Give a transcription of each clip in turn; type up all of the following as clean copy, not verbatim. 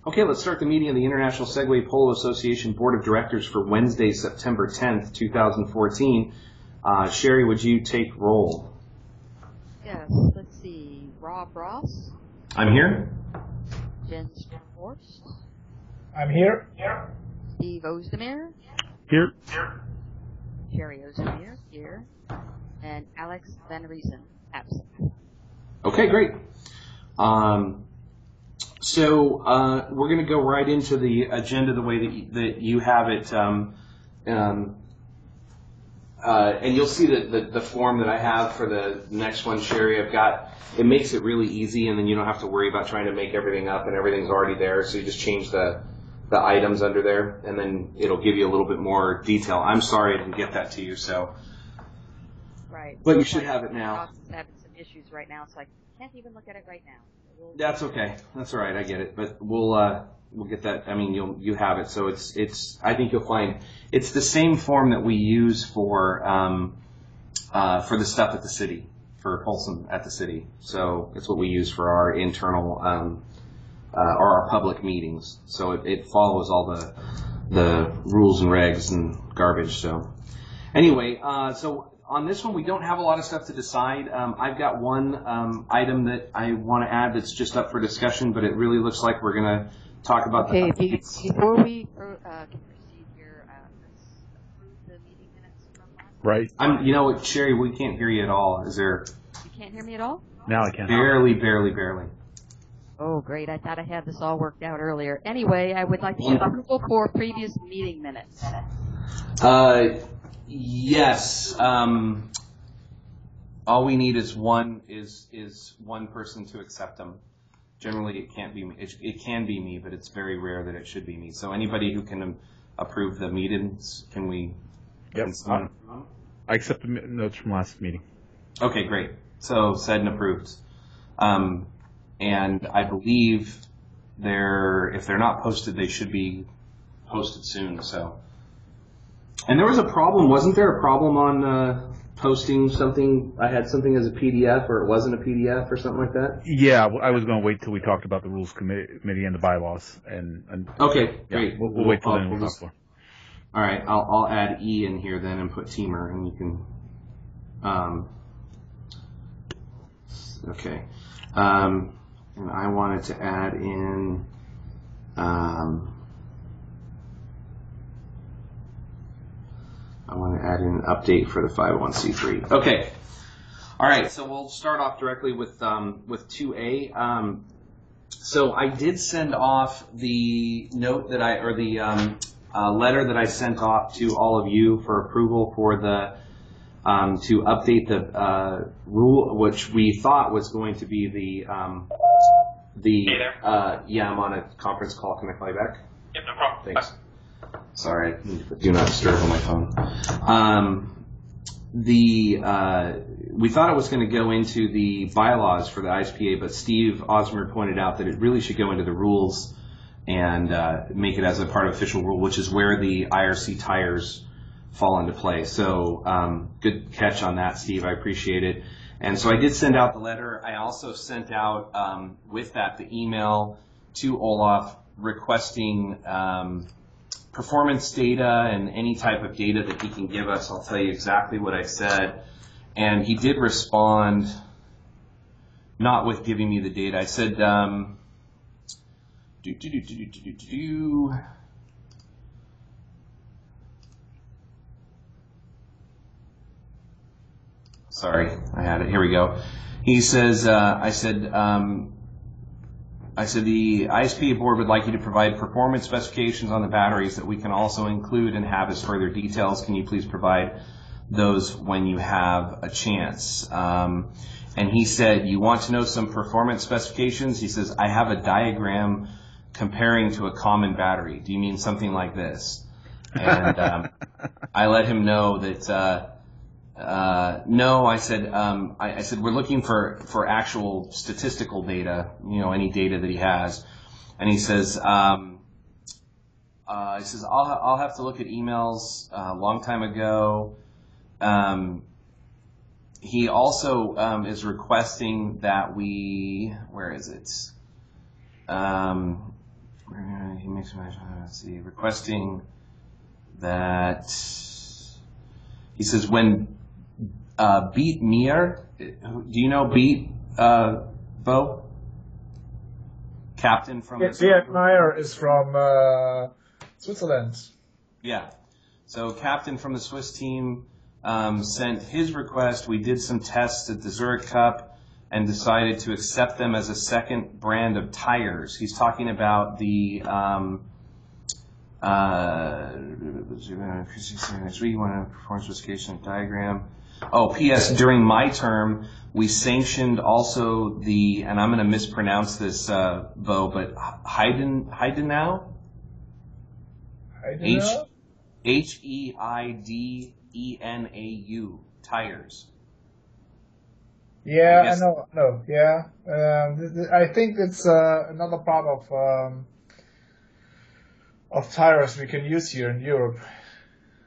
Okay, let's start the meeting of the International Segway Polo Association Board of Directors for Wednesday, September 10th, 2014. Sherry, would you take roll? Yes, let's see. Rob Ross. I'm here. Jen Forst. I'm here. Steve Ozdemir. Here. Sherry Ozdemir, here. And Alex Van Riesen, absent. Okay, great. So we're going to go right into the agenda the way that you have it, and you'll see that the form that I have for the next one, Sherry, it makes it really easy, and then you don't have to worry about trying to make everything up, and everything's already there, so you just change the items under there, and then it'll give you a little bit more detail. I'm sorry I didn't get that to you, so. Right. But you should have it now. I'm having some issues right now, so I can't even look at it right now. That's okay. That's all right. I get it. But we'll get that. I mean, you have it. So it's. I think you'll find it's the same form that we use for the stuff at the city, for Folsom at the city. So it's what we use for our internal or our public meetings. So it follows all the rules and regs and garbage. So anyway, so. On this one, we don't have a lot of stuff to decide. I've got one item that I want to add that's just up for discussion, but it really looks like we're going to talk about the updates. Before we can proceed here, let's approve the meeting minutes from last Right. You know what, Sherry, we can't hear you at all. Is there? You can't hear me at all? Now I can. Barely. Oh, great. I thought I had this all worked out earlier. Anyway, I would like to get approval for previous meeting minutes. Yes. All we need is one person to accept them. Generally, it can't be me. It can be me, but it's very rare that it should be me. So anybody who can approve the meetings, can we? Yep. I accept the notes from last meeting. Okay, great. So said and approved. And I believe if they're not posted, they should be posted soon. So. And there was a problem, wasn't there a problem on posting something? I had something as a PDF, or it wasn't a PDF, or something like that? Yeah, I was going to wait till we talked about the Rules Committee and the bylaws. And okay, yeah, great. We'll wait till then. We'll talk more. All right, I'll add E in here then and put Teamer, and you can. Okay, and I wanted to add in. I want to add in an update for the 501c3. Okay. All right. So we'll start off directly with 2A. So I did send off the note that letter that I sent off to all of you for approval for the to update the rule, which we thought was going to be the Hey there. Yeah, I'm on a conference call. Can I call you back? Yep, no problem. Thanks. Sorry, I do not disturb on my phone. We thought it was going to go into the bylaws for the ISPA, but Steve Osmer pointed out that it really should go into the rules and make it as a part of official rule, which is where the IRC tires fall into play. So good catch on that, Steve. I appreciate it. And so I did send out the letter. I also sent out with that the email to Olaf requesting performance data and any type of data that he can give us. I'll tell you exactly what I said. And he did respond, not with giving me the data. I said, Sorry, I had it. Here we go. He says, I said the ISPA board would like you to provide performance specifications on the batteries that we can also include and have as further details. Can you please provide those when you have a chance? And he said, you want to know some performance specifications? He says, I have a diagram comparing to a common battery. Do you mean something like this? And I let him know that no. I said we're looking for actual statistical data, any data that he has. And he says I'll have to look at emails a long time ago. He also is requesting that we, where is it? he makes, let's see, requesting that, he says, when Beat Mir, do you know Beat, Bo? Captain from Beat Meyer is from Switzerland. Yeah. So captain from the Swiss team sent his request. We did some tests at the Zurich Cup and decided to accept them as a second brand of tires. He's talking about the next week, one performance specification diagram. Oh, P.S. During my term, we sanctioned also the, and I'm going to mispronounce this, Bo, but Heidenau? Heidenau tires. Yeah, I know. Yeah, I think it's another part of tires we can use here in Europe.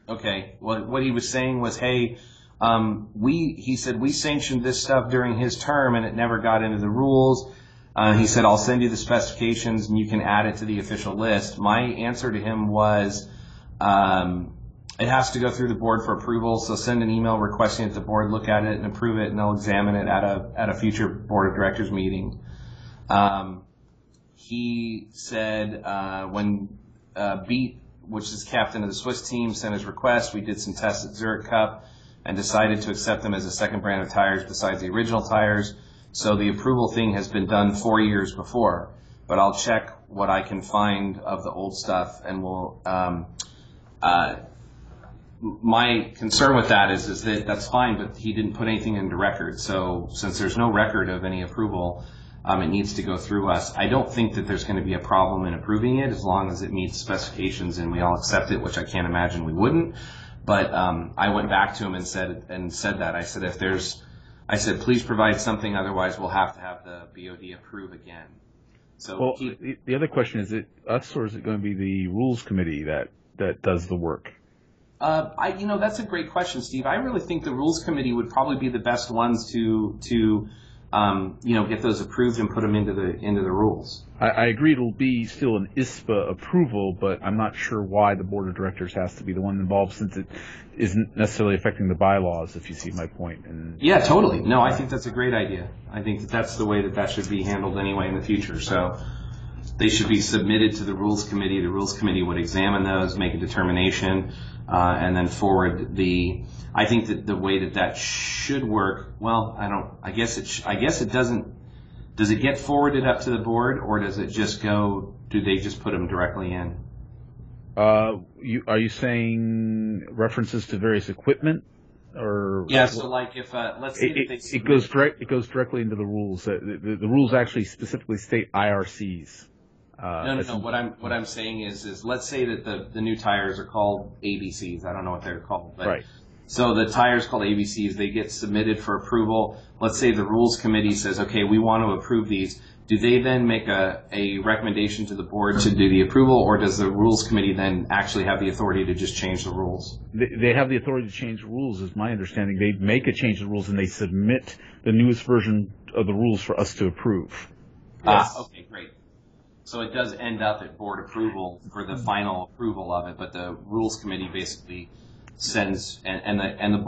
Okay. Well, what he was saying was, hey, he said we sanctioned this stuff during his term and it never got into the rules. He said, I'll send you the specifications and you can add it to the official list. My answer to him was, it has to go through the board for approval, so send an email requesting that the board look at it and approve it, and they'll examine it at a future board of directors meeting. He said when Beat, which is captain of the Swiss team, sent his request, we did some tests at Zurich Cup and decided to accept them as a second brand of tires besides the original tires. So the approval thing has been done 4 years before, but I'll check what I can find of the old stuff, and we'll. My concern with that is that that's fine, but he didn't put anything into record. So since there's no record of any approval, it needs to go through us. I don't think that there's going to be a problem in approving it as long as it meets specifications and we all accept it, which I can't imagine we wouldn't. But I went back to him and said that. I said, please provide something, otherwise we'll have to have the BOD approve again. So well, the other question is it us or is it going to be the rules committee that does the work? That's a great question, Steve. I really think the rules committee would probably be the best ones to get those approved and put them into the rules. I agree it'll be still an ISPA approval, but I'm not sure why the board of directors has to be the one involved since it isn't necessarily affecting the bylaws, if you see my point. Yeah, totally. No, I think that's a great idea. I think that's the way that should be handled anyway in the future. So they should be submitted to the rules committee. The rules committee would examine those, make a determination, and then forward I think that the way that should work, well, I guess it doesn't. Does it get forwarded up to the board, or does it just go? Do they just put them directly in? Are you saying references to various equipment, or? Yeah. So, like, if let's say it goes directly into the rules. The rules actually specifically state IRCs. No. What I'm saying is let's say that the new tires are called ABCs. I don't know what they're called, but right. So the tires called ABCs, they get submitted for approval. Let's say the rules committee says, okay, we want to approve these. Do they then make a recommendation to the board to do the approval, or does the rules committee then actually have the authority to just change the rules? They have the authority to change the rules, is my understanding. They make a change to the rules and they submit the newest version of the rules for us to approve. Yes. Okay, great. So it does end up at board approval for the final approval of it, but the rules committee basically sends, and the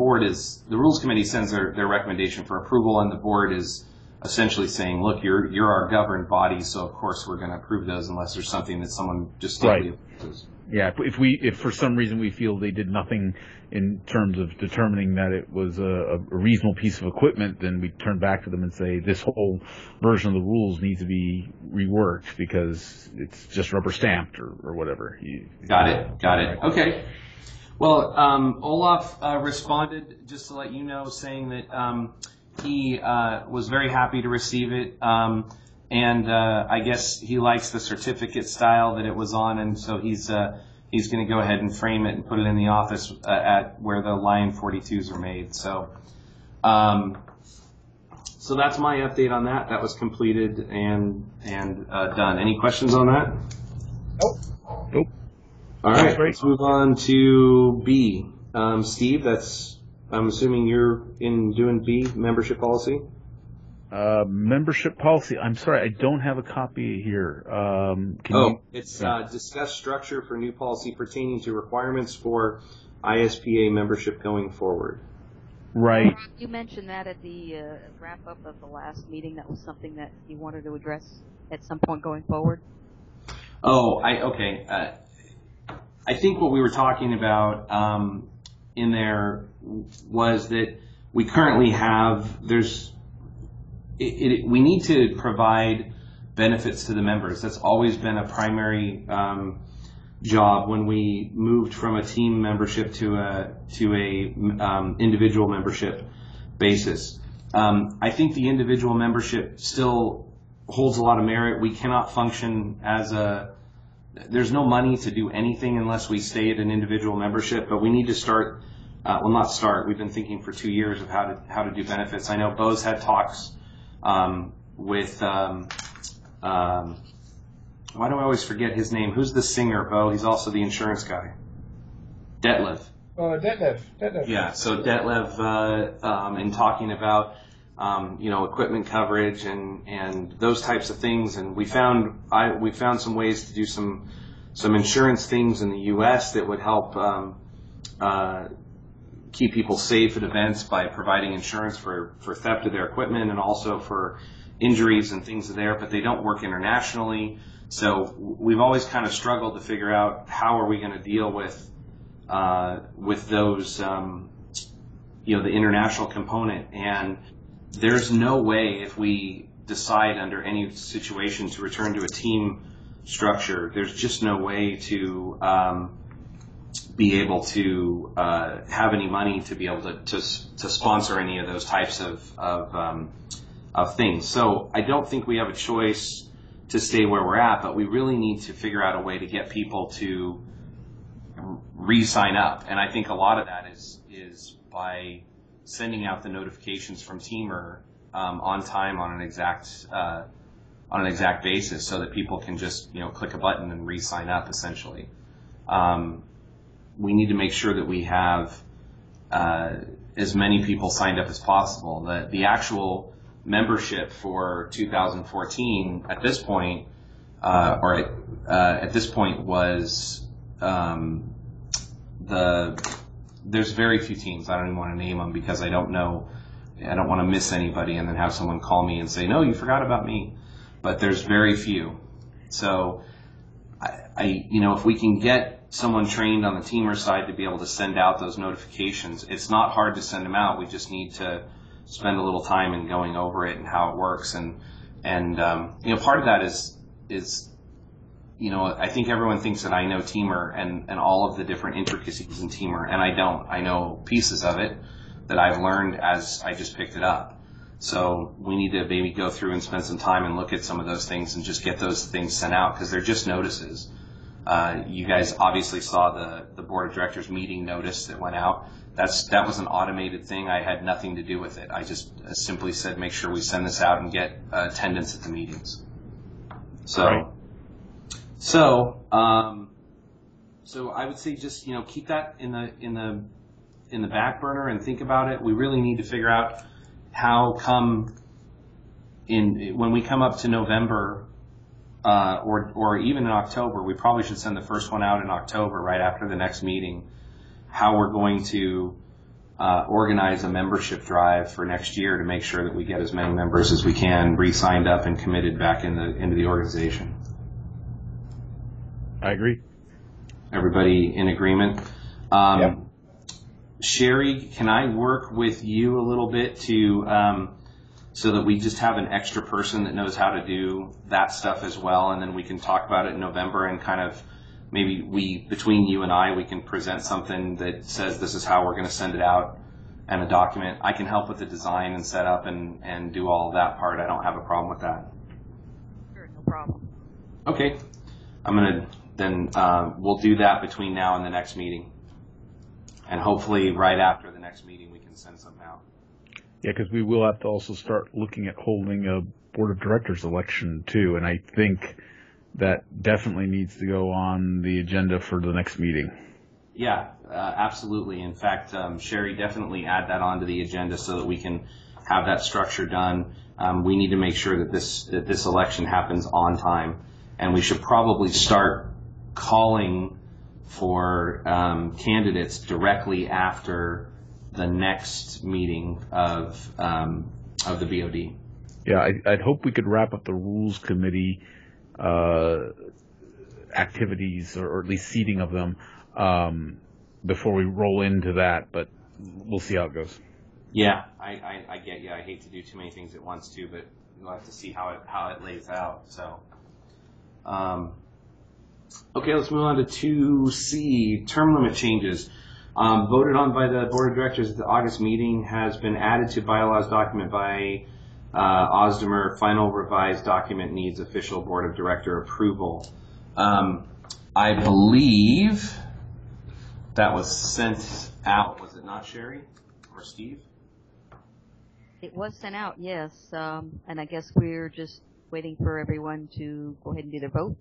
rules committee sends their recommendation for approval, and the board is essentially saying, look, you're our governed body, so of course we're going to approve those unless there's something that someone just simply approves. Yeah, if for some reason we feel they did nothing in terms of determining that it was a reasonable piece of equipment, then we turn back to them and say this whole version of the rules needs to be reworked because it's just rubber stamped or whatever. Got it. Okay. Well, Olaf responded, just to let you know, saying that he was very happy to receive it, and I guess he likes the certificate style that it was on, and so he's going to go ahead and frame it and put it in the office at where the Lion 42s are made. So that's my update on that. That was completed and done. Any questions on that? Nope. All right, let's move on to B. Steve, I'm assuming you're in doing B, membership policy? Membership policy. I'm sorry, I don't have a copy here. It's discuss structure for new policy pertaining to requirements for ISPA membership going forward. Right. You mentioned that at the wrap-up of the last meeting. That was something that you wanted to address at some point going forward. Okay. I think what we were talking about in there was that we currently have we need to provide benefits to the members. That's always been a primary job when we moved from a team membership to a individual membership basis. I think the individual membership still holds a lot of merit. We cannot function there's no money to do anything unless we stay at an individual membership, but we need to start, we've been thinking for 2 years of how to do benefits. I know Bo's had talks with, why do I always forget his name? Who's the singer, Bo? He's also the insurance guy. Detlev. Oh, Detlev. Yeah, so Detlev, in talking about, equipment coverage and those types of things, and we found some ways to do some insurance things in the U.S. that would help keep people safe at events by providing insurance for theft of their equipment and also for injuries and things there, but they don't work internationally. So we've always kind of struggled to figure out how are we going to deal with those, the international component. And there's no way, if we decide under any situation to return to a team structure, there's just no way to be able to have any money to be able to sponsor any of those types of things. So I don't think we have a choice to stay where we're at, but we really need to figure out a way to get people to re-sign up. And I think a lot of that is by sending out the notifications from Teamer on time on an exact basis, so that people can just click a button and re-sign up. Essentially, we need to make sure that we have as many people signed up as possible. The actual membership for 2014 at this point, was there's very few teams. I don't even want to name them because I don't want to miss anybody and then have someone call me and say, no, you forgot about me. But there's very few. So if we can get someone trained on the Teamer side to be able to send out those notifications, it's not hard to send them out. We just need to spend a little time in going over it and how it works. And part of that is I think everyone thinks that I know Teamer and all of the different intricacies in Teamer, and I don't. I know pieces of it that I've learned as I just picked it up. So we need to maybe go through and spend some time and look at some of those things and just get those things sent out, because they're just notices. You guys obviously saw the board of directors meeting notice that went out. That was an automated thing. I had nothing to do with it. I just simply said, make sure we send this out and get attendance at the meetings. So, right. So I would say just keep that in the back burner and think about it. We really need to figure out how when we come up to November. Or even in October, we probably should send the first one out in October, right after the next meeting, how we're going to organize a membership drive for next year to make sure that we get as many members as we can re-signed up and committed back into the organization. I agree. Everybody in agreement? Yep. Sherry, can I work with you a little bit to so that we just have an extra person that knows how to do that stuff as well, and then we can talk about it in November and kind of maybe between you and I, we can present something that says this is how we're going to send it out and a document. I can help with the design and setup and do all of that part. I don't have a problem with that. Sure, no problem. Okay. We'll do that between now and the next meeting. And hopefully right after the next meeting we can send something out. Yeah, because we will have to also start looking at holding a board of directors election too, and I think that definitely needs to go on the agenda for the next meeting. Yeah, absolutely. In fact, Sherry, definitely add that onto the agenda so that we can have that structure done. We need to make sure that this election happens on time, and we should probably start calling for candidates directly after the next meeting of the BOD. Yeah, I'd hope we could wrap up the Rules Committee activities, or at least seating of them, before we roll into that, but we'll see how it goes. Yeah, I get you. I hate to do too many things at once too, but we'll have to see how it lays out. So, okay, let's move on to 2C, term limit changes. Voted on by the Board of Directors at the August meeting, has been added to bylaws document by Osdemer. Final revised document needs official Board of Director approval. I believe that was sent out, was it not, Sherry or Steve? It was sent out, yes, and I guess we're just waiting for everyone to go ahead and do their vote.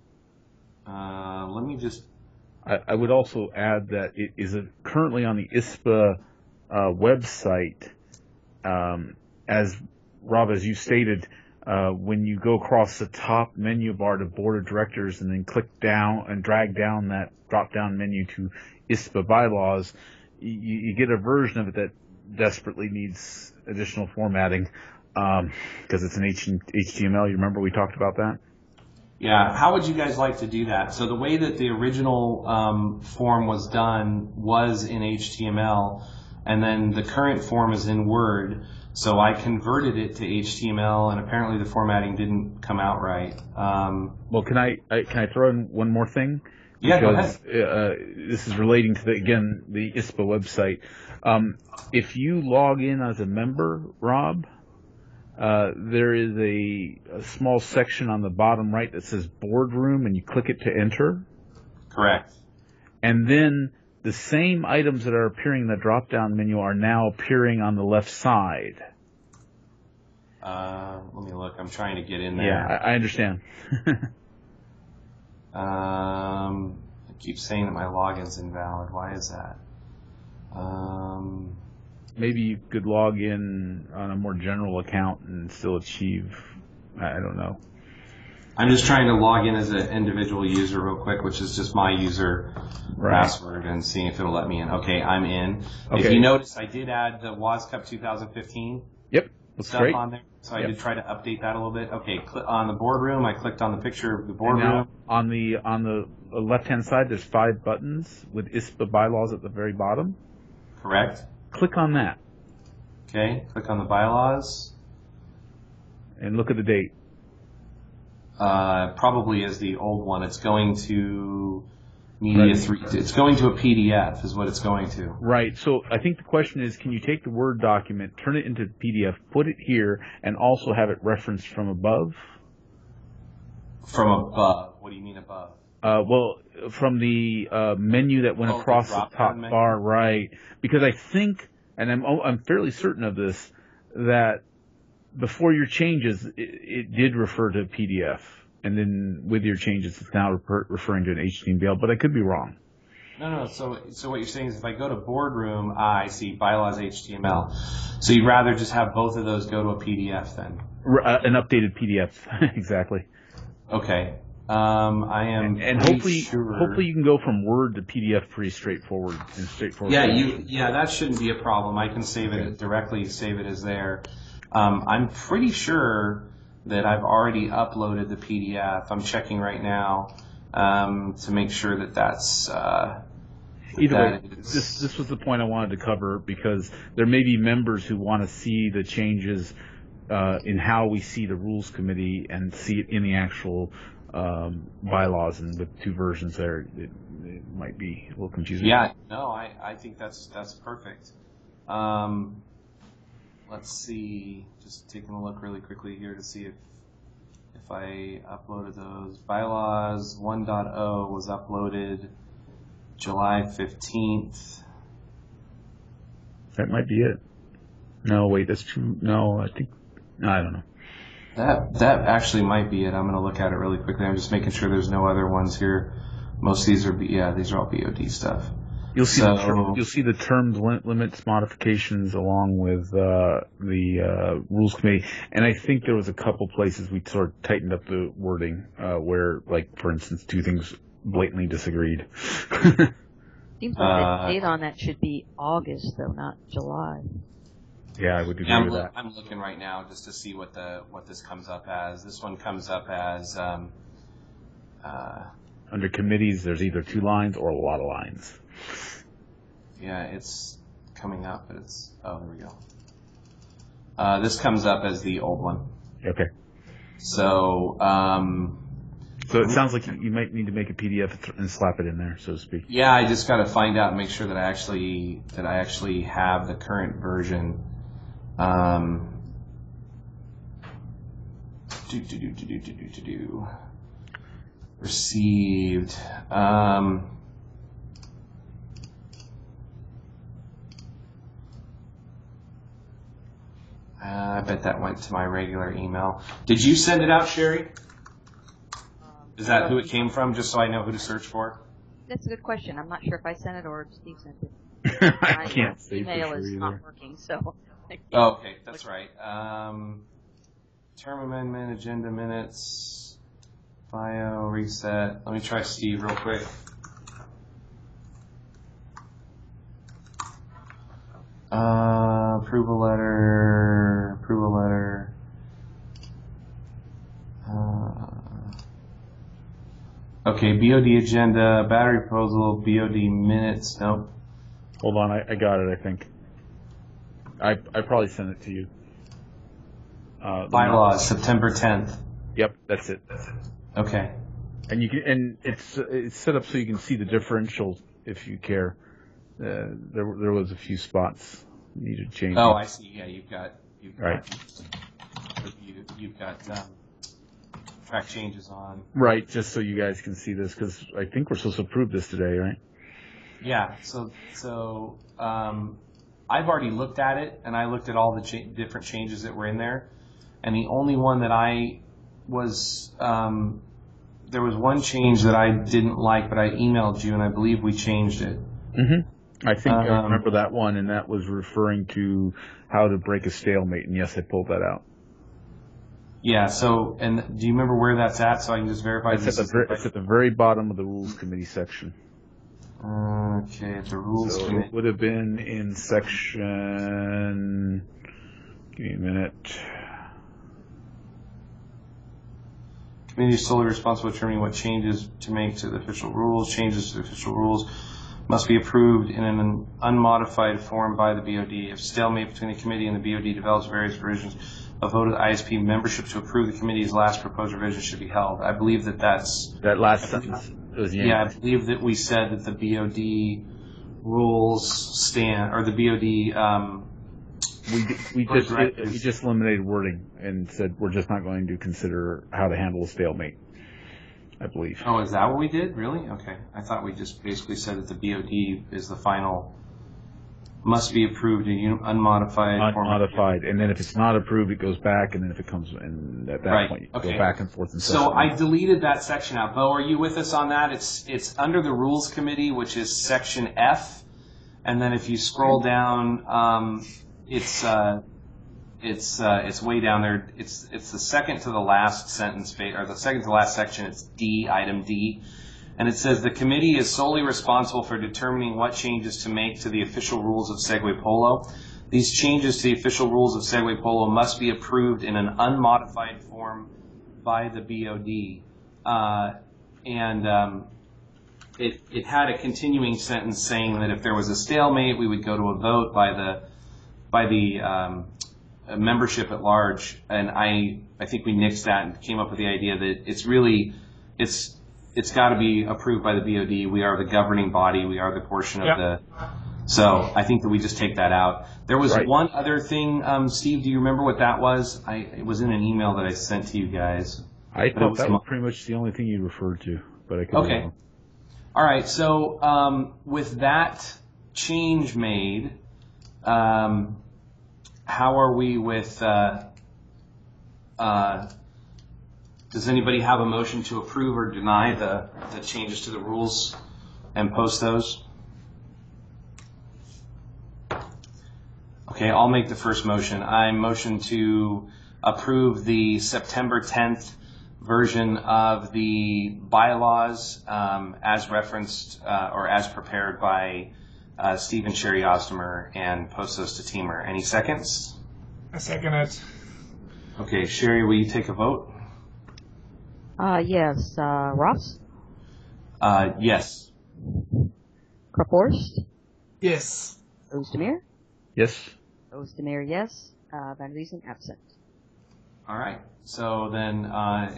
Let me just... I would also add that it is currently on the ISPA website. As Rob, as you stated, when you go across the top menu bar to Board of Directors and then click down and drag down that drop-down menu to ISPA bylaws, you get a version of it that desperately needs additional formatting because it's an HTML. You remember we talked about that? Yeah, how would you guys like to do that? So the way that the original form was done was in HTML, and then the current form is in Word. So I converted it to HTML, and apparently the formatting didn't come out right. Well, can I throw in one more thing? Yeah, because, go ahead. This is relating to the ISPA website. If you log in as a member, Rob, there is a small section on the bottom right that says Boardroom, and you click it to enter. Correct. And then the same items that are appearing in the drop-down menu are now appearing on the left side. Let me look. I'm trying to get in there. Yeah, I understand. It keeps saying that my login's invalid. Why is that? Maybe you could log in on a more general account and still achieve, I don't know. I'm just trying to log in as an individual user real quick, which is just my user password, and seeing if it'll let me in. Okay, I'm in. Okay. If you notice, I did add the WAS Cup 2015 Yep, that's stuff great. on there, so I did try to update that a little bit. Okay, on the boardroom, I clicked on the picture of the boardroom. And now on the left-hand side, there's 5 buttons with ISPA bylaws at the very bottom. Correct. Click on that. Okay, click on the bylaws. And look at the date. Probably is the old one. It's going to Media 3. It's going to a PDF is what it's going to. Right. So I think the question is, can you take the Word document, turn it into PDF, put it here, and also have it referenced from above? From above? What do you mean above? Well, from the menu that went across the top bar, right? Because I think, and I'm fairly certain of this, that before your changes, it did refer to PDF, and then with your changes, it's now referring to an HTML. But I could be wrong. No. So what you're saying is, if I go to Boardroom, I see bylaws HTML. So you'd rather just have both of those go to a PDF then? An updated PDF, exactly. Okay. I am and hopefully you can go from Word to PDF pretty straightforward. Yeah, that shouldn't be a problem. I can save it directly. Save it as there. I'm pretty sure that I've already uploaded the PDF. I'm checking right now to make sure that that's. Either way, this was the point I wanted to cover, because there may be members who want to see the changes in how we see the Rules Committee and see it in the actual bylaws, and with 2 versions there, it might be a little confusing. Yeah, no, I think that's perfect. Let's see, just taking a look really quickly here to see if I uploaded those. Bylaws 1.0 was uploaded July 15th. That might be it. No, wait, that's true. No, I don't know. That actually might be it. I'm going to look at it really quickly. I'm just making sure there's no other ones here. Most of these are, these are all BOD stuff. You'll see the terms limits modifications along with the rules committee, and I think there was a couple places we sort of tightened up the wording where, like, for instance, two things blatantly disagreed. Seems like the date on that should be August, though, not July. Yeah, I would agree with that. I'm looking right now just to see what this comes up as. This one comes up as under committees. There's either 2 lines or a lot of lines. Yeah, it's coming up, but there we go. This comes up as the old one. Okay. So, so it sounds like you might need to make a PDF and slap it in there, so to speak. Yeah, I just got to find out and make sure that I actually have the current version. Received. I bet that went to my regular email. Did you send it out, Sherry? Is that who it came from, just so I know who to search for? That's a good question. I'm not sure if I sent it or if Steve sent it. I can't say email for sure is either. not working, so. Oh, okay, that's right. Term amendment, agenda minutes, bio, reset. Let me try Steve real quick. Approval letter. Okay, BOD agenda, battery proposal, BOD minutes. Nope. Hold on, I got it. I think I probably sent it to you. Bylaws, September 10th. Yep, that's it. Okay. And it's set up so you can see the differentials if you care. There was a few spots needed changing. Oh, I see. Yeah, you've got track changes on. Right, just so you guys can see this, because I think we're supposed to approve this today, right? Yeah. So I've already looked at it, and I looked at all the different changes that were in there, and the only one that I was there was one change that I didn't like, but I emailed you, and I believe we changed it. Mm-hmm. I think I remember that one, and that was referring to how to break a stalemate, and yes, I pulled that out. Yeah, so, and do you remember where that's at, so I can just verify it's at the very bottom of the Rules Committee section. Okay, it's a Rules Committee. It would have been in section... Give me a minute. Committee is solely responsible for determining what changes to make to the official rules. Changes to the official rules must be approved in an unmodified form by the BOD. If stalemate between the committee and the BOD develops various versions of voted ISP membership to approve the committee's last proposed revision should be held. I believe that last sentence. Yeah, I believe that we said that the BOD rules stand, or the BOD. We just eliminated wording and said we're just not going to consider how to handle a stalemate, I believe. Oh, is that what we did? Really? Okay. I thought we just basically said that the BOD is the final, must be approved in unmodified form. Unmodified, and then if it's not approved, it goes back, and then if it comes in at that point, you go back and forth. So I deleted that section out. Bo, are you with us on that? It's under the Rules Committee, which is section F, and then if you scroll down, it's way down there. It's the second to the last sentence, or the second to last section. It's D, item D, and it says the committee is solely responsible for determining what changes to make to the official rules of Segway Polo. These changes to the official rules of Segway Polo must be approved in an unmodified form by the BOD. It had a continuing sentence saying that if there was a stalemate, we would go to a vote by the membership at large, and I think we nixed that and came up with the idea that it's got to be approved by the BOD. We are the governing body. We are the portion of the. So I think that we just take that out. There was one other thing, Steve. Do you remember what that was? It was in an email that I sent to you guys. I thought that was pretty much the only thing you referred to, but I could. Okay. All right. So with that change made. How are we with, does anybody have a motion to approve or deny the changes to the rules and post those? Okay, I'll make the first motion. I motion to approve the September 10th version of the bylaws as referenced or as prepared by Steve and Sherry Ostomer and post those to Teamer. Any seconds? I second it. Okay, Sherry, will you take a vote? Yes. Ross? Yes. Kraforst? Yes. Ozdemir? Yes. Ozdemir, yes. Van Riesen, absent. All right. So then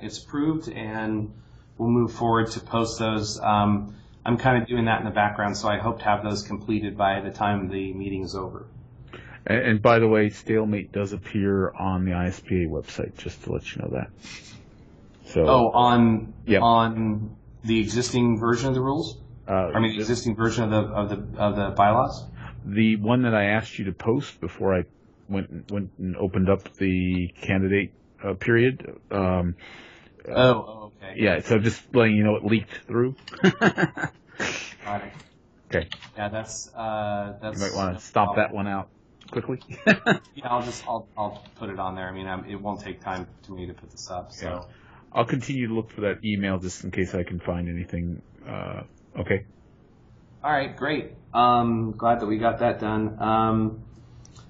it's approved, and we'll move forward to post those. I'm kind of doing that in the background, so I hope to have those completed by the time the meeting is over. And by the way, stalemate does appear on the ISPA website, just to let you know that. So. Oh, on the existing version of the rules? The existing version of the bylaws? The one that I asked you to post before I went and opened up the candidate period. Okay. Yeah, so just letting you know it leaked through. Got it. Okay. Yeah, that's. You might want to stomp that one out quickly. Yeah, I'll put it on there. I mean, it won't take time to me to put this up. So. Yeah. I'll continue to look for that email just in case I can find anything. Okay. All right, great. Glad that we got that done.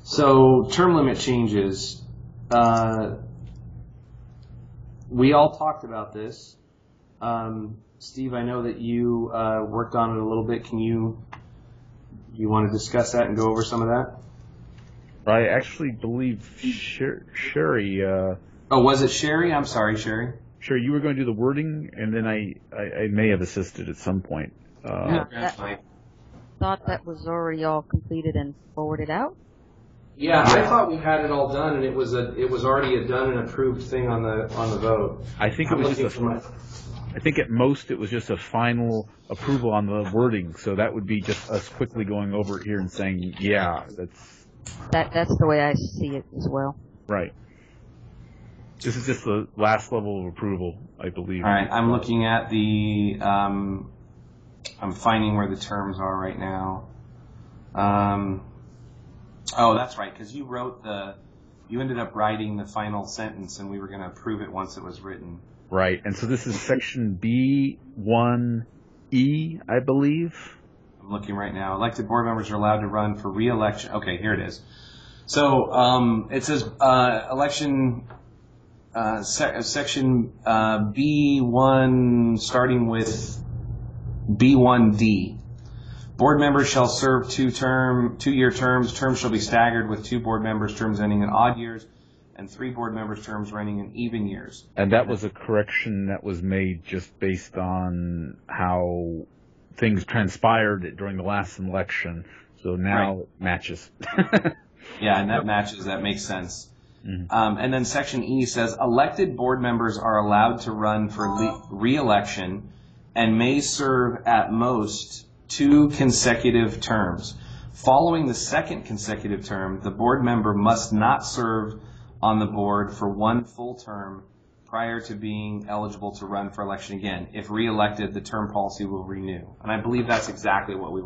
So term limit changes. We all talked about this. Steve, I know that you worked on it a little bit. You want to discuss that and go over some of that? I actually believe Sherry. Oh, was it Sherry? I'm sorry, Sherry. Sure, you were going to do the wording, and then I may have assisted at some point. I thought that was already all completed and forwarded out. Yeah, I thought we had it all done, and it was already a done and approved thing on the vote. I think it was just I think at most it was just a final approval on the wording, so that would be just us quickly going over it here and saying, yeah, That's the way I see it as well. Right. This is just the last level of approval, I believe. All right, I'm looking at the. I'm finding where the terms are right now. Oh, that's right, because you ended up writing the final sentence, and we were going to approve it once it was written. Right, and so this is section B1E, I believe. I'm looking right now. Elected board members are allowed to run for re-election. Okay, here it is. So it says election section B1, starting with B1D. Board members shall serve 2-year terms. Terms shall be staggered with 2 board members' terms ending in odd years and 3 board members' terms running in even years. And that was a correction that was made just based on how things transpired during the last election. So now it matches. Yeah, and that matches. That makes sense. Mm-hmm. And then section E says elected board members are allowed to run for re-election and may serve at most 2 consecutive terms. Following the second consecutive term, the board member must not serve on the board for 1 full term prior to being eligible to run for election again. If re-elected, the term policy will renew. And I believe that's exactly what we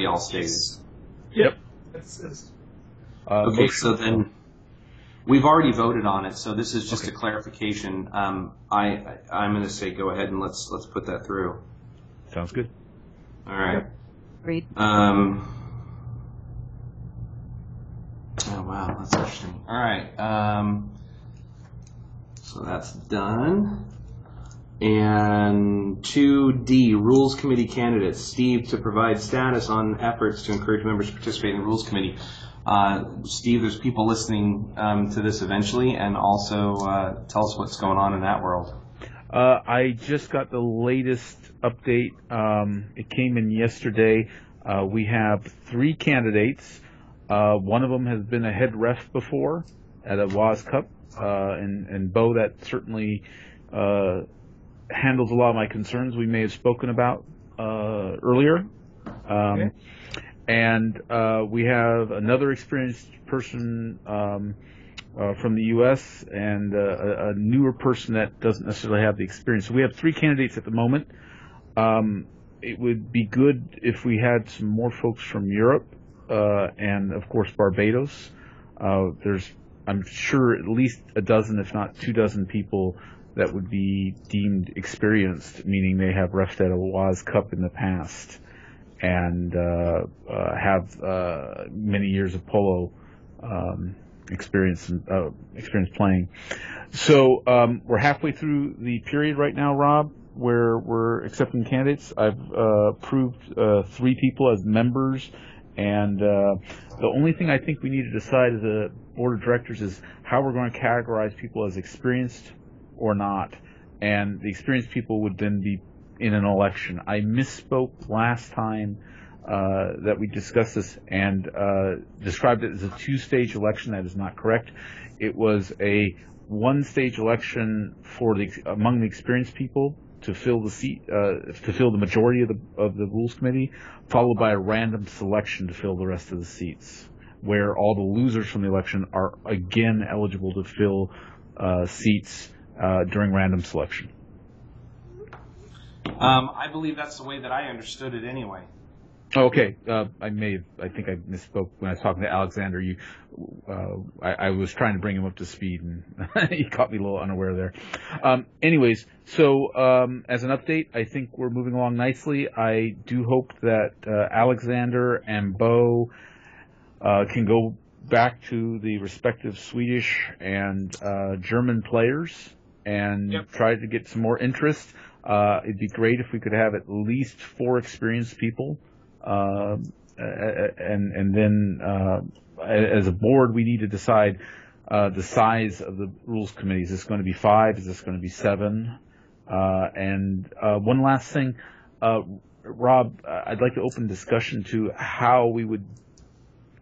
all stated. Yep. Okay, so then we've already voted on it, so this is just a clarification. I'm going to say go ahead and let's put that through. Sounds good. All right. Agreed. Oh wow, that's interesting. All right. So that's done. And 2D, Rules Committee candidates. Steve, to provide status on efforts to encourage members to participate in the Rules Committee. Steve, there's people listening to this eventually, and also tell us what's going on in that world. I just got the latest update. It came in yesterday. We have 3 candidates. One of them has been a head ref before at a WAS Cup, and Bo, that certainly handles a lot of my concerns we may have spoken about earlier. Okay. And we have another experienced person from the U.S. and a newer person that doesn't necessarily have the experience. So we have 3 candidates at the moment. It would be good if we had some more folks from Europe and of course Barbados. There's, I'm sure, at least a dozen, if not 24 people that would be deemed experienced, meaning they have refed at a WAS Cup in the past and have many years of polo experience playing. So we're halfway through the period right now, Rob, where we're accepting candidates. I've approved 3 people as members, and the only thing I think we need to decide as a board of directors is how we're going to categorize people as experienced or not. And the experienced people would then be in an election. I misspoke last time that we discussed this and described it as a 2-stage election. That is not correct. It was a 1-stage election for among the experienced people to fill the seat, to fill the majority of the rules committee, followed by a random selection to fill the rest of the seats, where all the losers from the election are again eligible to fill seats during random selection. I believe that's the way that I understood it anyway. Okay, I think I misspoke when I was talking to Alexander. I was trying to bring him up to speed, and he caught me a little unaware there. Anyways, so as an update, I think we're moving along nicely. I do hope that Alexander and Bo can go back to the respective Swedish and German players and try to get some more interest. It'd be great if we could have at least 4 experienced people. And then as a board, we need to decide the size of the rules committee. Is this going to be 5? Is this going to be 7? And one last thing, Rob, I'd like to open discussion to how we would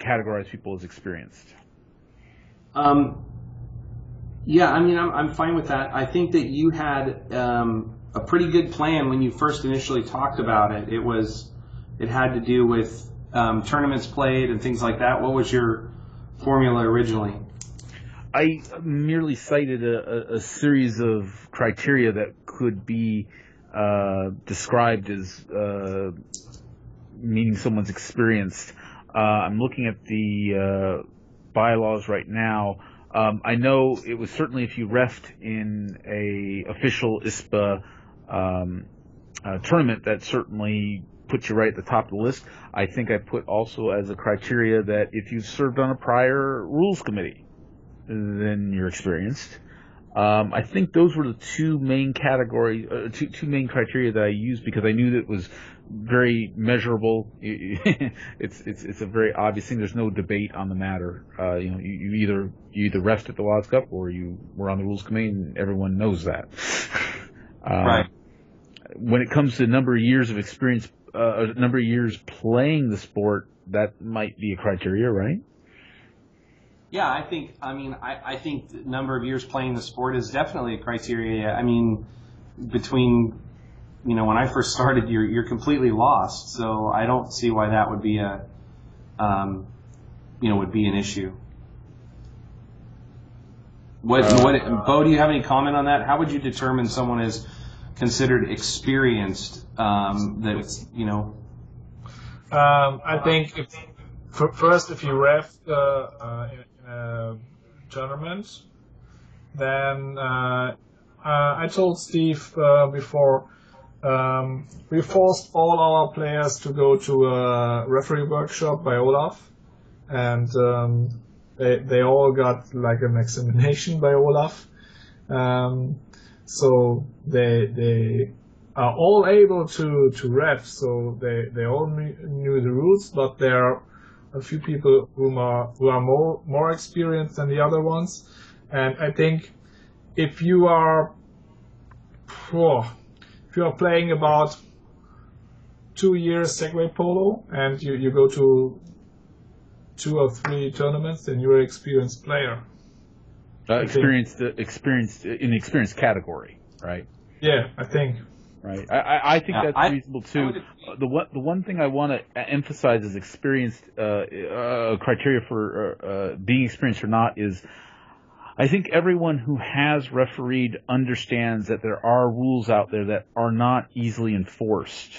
categorize people as experienced. Yeah, I mean, I'm fine with that. I think that you had a pretty good plan when you first initially talked about it. It had to do with tournaments played and things like that. What was your formula originally? I merely cited a series of criteria that could be described as meaning someone's experienced. I'm looking at the bylaws right now. I know it was certainly if you refed in a official ISPA tournament, that certainly put you right at the top of the list. I think I put also as a criteria that if you've served on a prior rules committee, then you're experienced. I think those were the 2 main categories, two main criteria that I used because I knew that it was very measurable. It's a very obvious thing. There's no debate on the matter. You either refed at the WAS Cup or you were on the rules committee, and everyone knows that. Right. When it comes to number of years of experience, number of years playing the sport, that might be a criteria, right? Yeah, I think the number of years playing the sport is definitely a criteria. I mean, between, when I first started, you're completely lost. So I don't see why that would be would be an issue. Bo, do you have any comment on that? How would you determine someone is considered experienced? I think if you ref in a tournament, then I told Steve before we forced all our players to go to a referee workshop by Olaf, and they all got like an examination by Olaf. So they are all able to ref, so they all knew the rules, but there are a few people who are more experienced than the other ones. And I think if you are playing about 2 years Segway Polo and you go to 2 or 3 tournaments, then you're an experienced player. Experienced in the experienced category, right? Yeah, I think. Right. I think that's reasonable too. The one thing I want to emphasize as experienced criteria for being experienced or not is, I think everyone who has refereed understands that there are rules out there that are not easily enforced,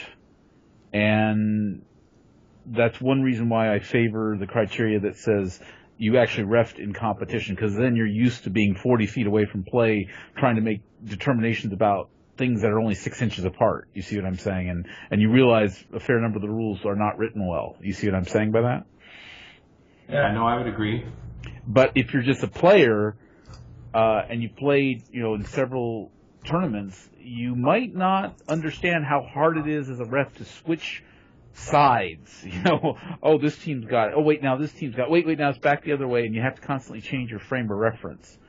and that's one reason why I favor the criteria that says you actually refed in competition, because then you're used to being 40 feet away from play, trying to make determinations about things that are only 6 inches apart. You see what I'm saying? And you realize a fair number of the rules are not written well. You see what I'm saying by that? Yeah, no, I would agree. But if you're just a player, and you played, in several tournaments, you might not understand how hard it is as a ref to switch sides. Oh, this team's got it. Oh, wait, now this team's got it. Wait, now it's back the other way, and you have to constantly change your frame of reference.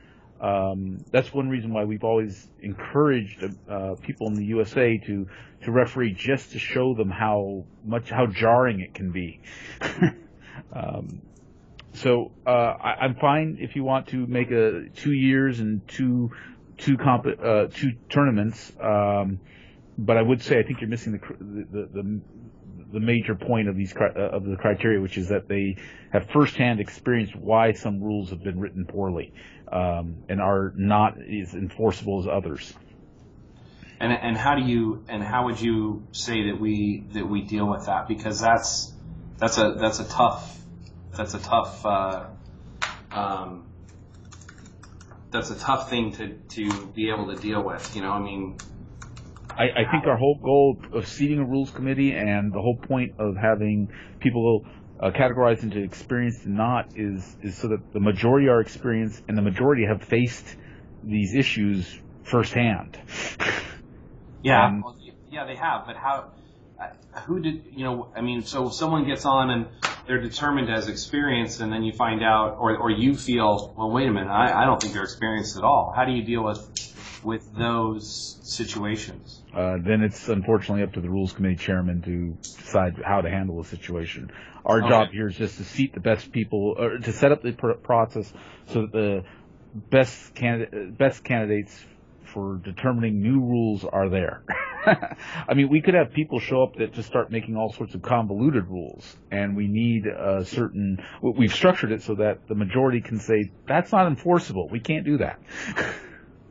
That's one reason why we've always encouraged people in the USA to referee, just to show them how jarring it can be. So I'm fine if you want to make 2 years and two tournaments, but I would say I think you're missing the major point of of the criteria, which is that they have firsthand experienced why some rules have been written poorly and are not as enforceable as others. And how would you say that we deal with that? Because that's a tough thing to be able to deal with. I think our whole goal of seating a rules committee and the whole point of having people categorized into experienced and not is so that the majority are experienced and the majority have faced these issues firsthand. Yeah, they have. But who did, so someone gets on and they're determined as experienced, and then you find out, or you feel, well, wait a minute, I don't think they're experienced at all. How do you deal with those situations? Then it's unfortunately up to the rules committee chairman to decide how to handle the situation. Our job here is just to seat the best people, or to set up the process so that the best candidates for determining new rules are there. I mean, we could have people show up that just start making all sorts of convoluted rules, and we need we've structured it so that the majority can say, that's not enforceable, we can't do that.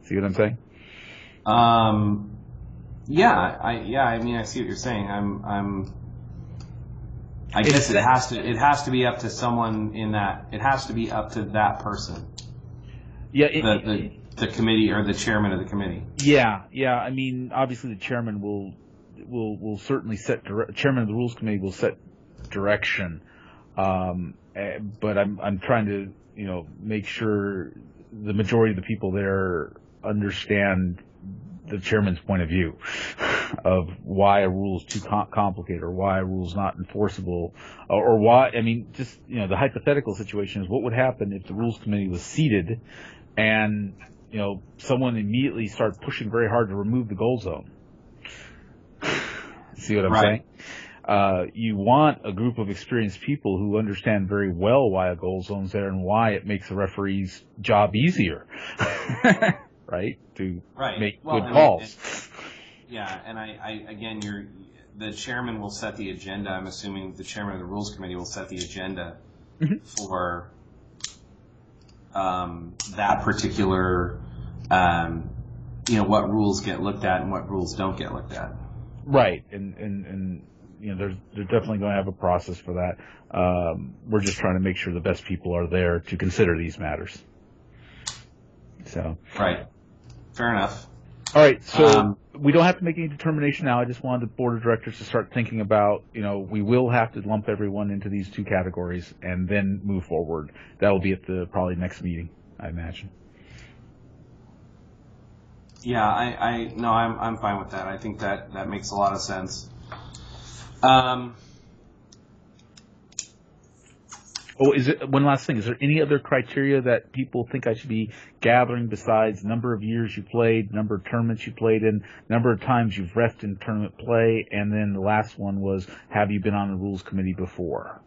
See what I'm saying? I see what you're saying. I guess it has to be up to someone in that. It has to be up to that person. Yeah. The committee or the chairman of the committee. Yeah. I mean, obviously the chairman will certainly chairman of the rules committee will set direction. But I'm trying to make sure the majority of the people there understand the chairman's point of view of why a rule is too complicated, or why a rule is not enforceable, or why. I mean, just the hypothetical situation is, what would happen if the rules committee was seated and someone immediately started pushing very hard to remove the goal zone? See what I'm saying? You want a group of experienced people who understand very well why a goal zone's there and why it makes the referee's job easier, right? To make good calls. The chairman will set the agenda. I'm assuming the chairman of the rules committee will set the agenda for that particular, what rules get looked at and what rules don't get looked at. Right, and they're definitely going to have a process for that. We're just trying to make sure the best people are there to consider these matters. So. Right. Fair enough. All right, so we don't have to make any determination now. I just wanted the board of directors to start thinking about, we will have to lump everyone into these two categories and then move forward. That will be at the probably next meeting, I imagine. Yeah, I'm fine with that. I think that makes a lot of sense. One last thing. Is there any other criteria that people think I should be gathering besides number of years you played, number of tournaments you played in, number of times you've refed in tournament play, and then the last one was, have you been on the rules committee before?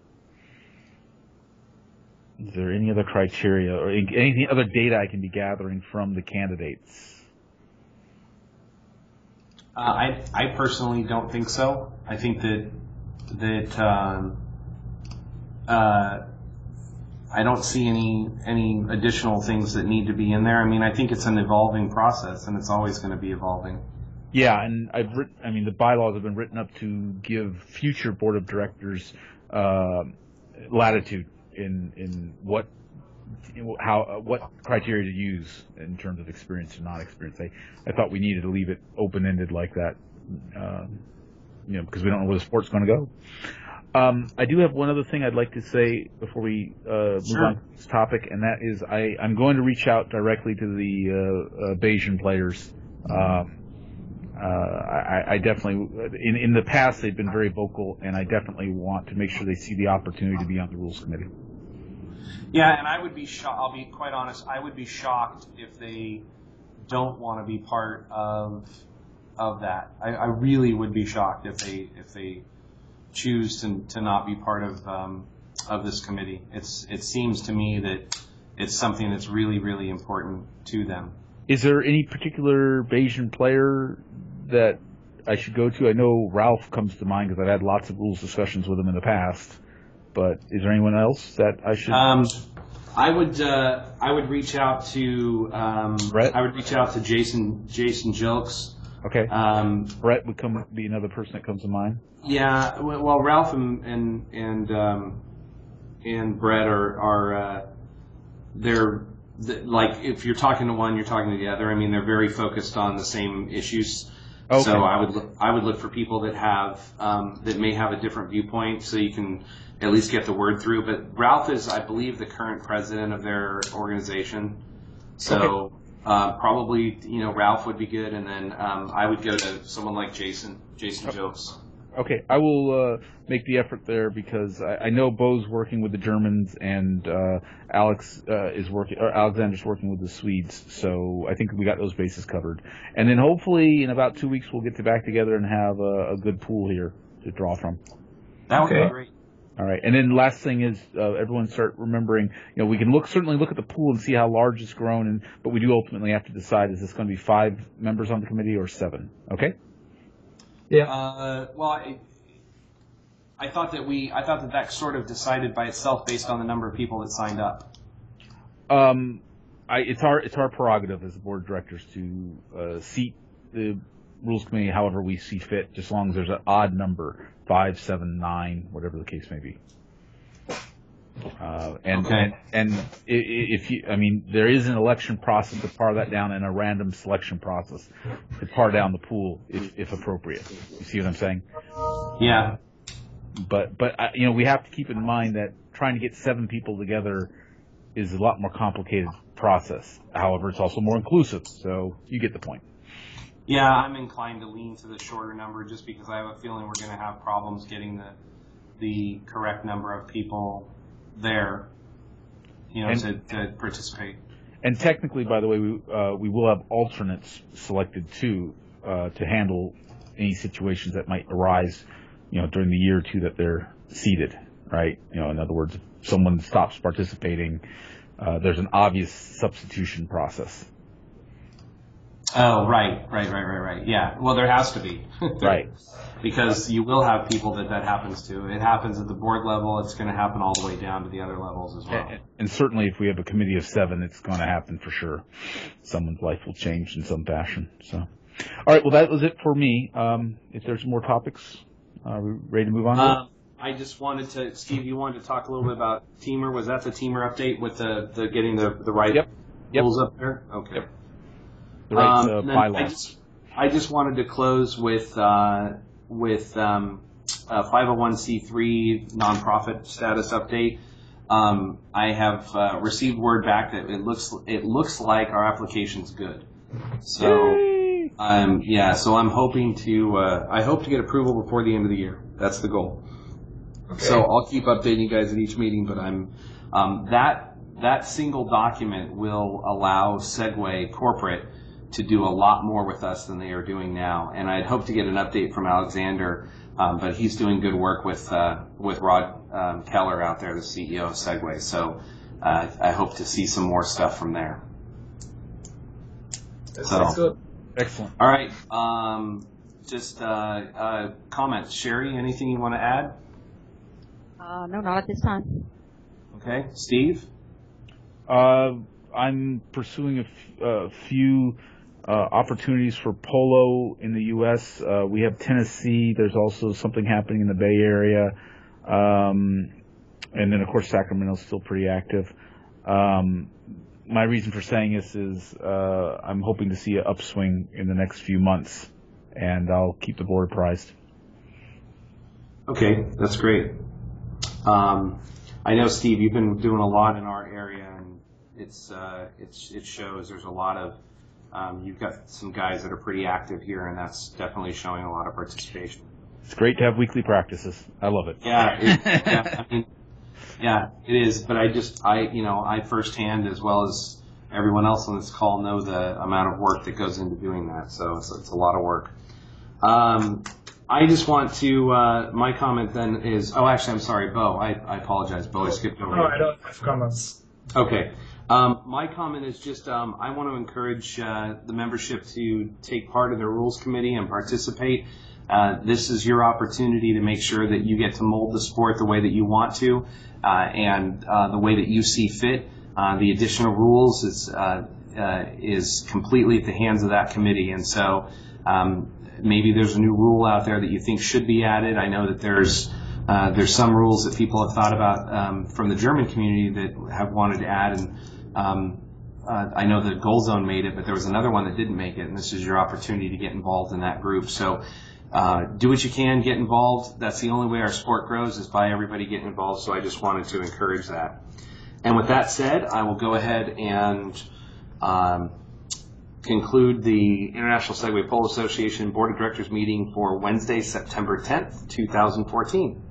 Is there any other criteria or any other data I can be gathering from the candidates? I personally don't think so. I think that I don't see any additional things that need to be in there. I mean, I think it's an evolving process, and it's always going to be evolving. Yeah, and the bylaws have been written up to give future board of directors latitude in what criteria to use in terms of experience and non-experience. I thought we needed to leave it open-ended like that, because we don't know where the sport's going to go. I do have one other thing I'd like to say before we move on to this topic, and that is I'm going to reach out directly to the Bayesian players. I definitely, in the past, they've been very vocal, and I definitely want to make sure they see the opportunity to be on the rules committee. Yeah, and I would be shocked. I'll be quite honest. I would be shocked if they don't want to be part of that. I really would be shocked if they choose to not be part of this committee. It seems to me that it's something that's really, really important to them. Is there any particular Bayesian player that I should go to? I know Ralph comes to mind because I've had lots of rules discussions with him in the past. But is there anyone else that I should? I would reach out to Brett. I would reach out to Jason Jilks. Okay. Brett would be another person that comes to mind. Yeah. Well, Ralph and Brett are they're like, if you're talking to one, you're talking to the other. I mean, they're very focused on the same issues. Okay. So I would look for people that have that may have a different viewpoint, so you can at least get the word through. But Ralph is, I believe, the current president of their organization. So probably, Ralph would be good, and then I would go to someone like Jason Jokes. Okay, I will make the effort there because I know Bo's working with the Germans and Alexander's working with the Swedes, so I think we got those bases covered. And then hopefully in about 2 weeks we'll get back together and have a good pool here to draw from. That would be great. All right, and then last thing is everyone start remembering. We can certainly look at the pool and see how large it's grown, but we do ultimately have to decide: is this going to be 5 members on the committee or 7? Okay. Yeah. Well, I thought that sort of decided by itself based on the number of people that signed up. It's our prerogative as the board of directors to seat the rules committee however we see fit, just as long as there's an odd number, 5, 7, 9, whatever the case may be. And there is an election process to par that down and a random selection process to par down the pool if appropriate. You see what I'm saying? Yeah. But we have to keep in mind that trying to get 7 people together is a lot more complicated process. However, it's also more inclusive. So you get the point. Yeah, I'm inclined to lean to the shorter number just because I have a feeling we're going to have problems getting the correct number of people there, to participate. And technically, by the way, we will have alternates selected too to handle any situations that might arise, during the year or two that they're seated, right? In other words, if someone stops participating, there's an obvious substitution process. Oh, right. Yeah. Well, there has to be. Right. Because you will have people that happens to. It happens at the board level. It's going to happen all the way down to the other levels as well. And certainly if we have a committee of 7, it's going to happen for sure. Someone's life will change in some fashion. So, all right. Well, that was it for me. If there's more topics, are we ready to move on? I just wanted to, Steve, you wanted to talk a little bit about Teamer. Was that the Teamer update with the getting the right rules up there? Okay. Yep. The right bylaws. I just wanted to close with 501c3 nonprofit status update. I have received word back that it looks like our application's good. So so I'm hoping I hope to get approval before the end of the year. That's the goal. Okay. So I'll keep updating you guys at each meeting, but that single document will allow Segway Corporate to do a lot more with us than they are doing now. And I'd hope to get an update from Alexander, but he's doing good work with Rod Keller out there, the CEO of Segway. So I hope to see some more stuff from there. That's good. Excellent. All right. Just comments. Sherry, anything you want to add? No, not at this time. Okay. Steve? I'm pursuing a few opportunities for polo in the U.S. We have Tennessee. There's also something happening in the Bay Area. And then, of course, Sacramento's still pretty active. My reason for saying this is I'm hoping to see an upswing in the next few months, and I'll keep the board apprised. Okay, that's great. I know, Steve, you've been doing a lot in our area, and it shows. There's a lot of you've got some guys that are pretty active here, and that's definitely showing a lot of participation. It's great to have weekly practices. I love it. Yeah, it is. But I firsthand, as well as everyone else on this call, know the amount of work that goes into doing that. So it's a lot of work. I just want to, my comment then is, actually, I'm sorry, Bo. I apologize, Bo. I skipped over. No, I don't have comments. Okay. My comment is just I want to encourage the membership to take part in the Rules Committee and participate. This is your opportunity to make sure that you get to mold the sport the way that you want to and the way that you see fit. The additional rules is completely at the hands of that committee. And so maybe there's a new rule out there that you think should be added. I know that there's some rules that people have thought about from the German community that have wanted to add, and I know the Goal Zone made it, but there was another one that didn't make it, and this is your opportunity to get involved in that group. So do what you can, get involved. That's the only way our sport grows, is by everybody getting involved, so I just wanted to encourage that. And with that said, I will go ahead and conclude the International Segway Polo Association Board of Directors meeting for Wednesday, September 10th, 2014.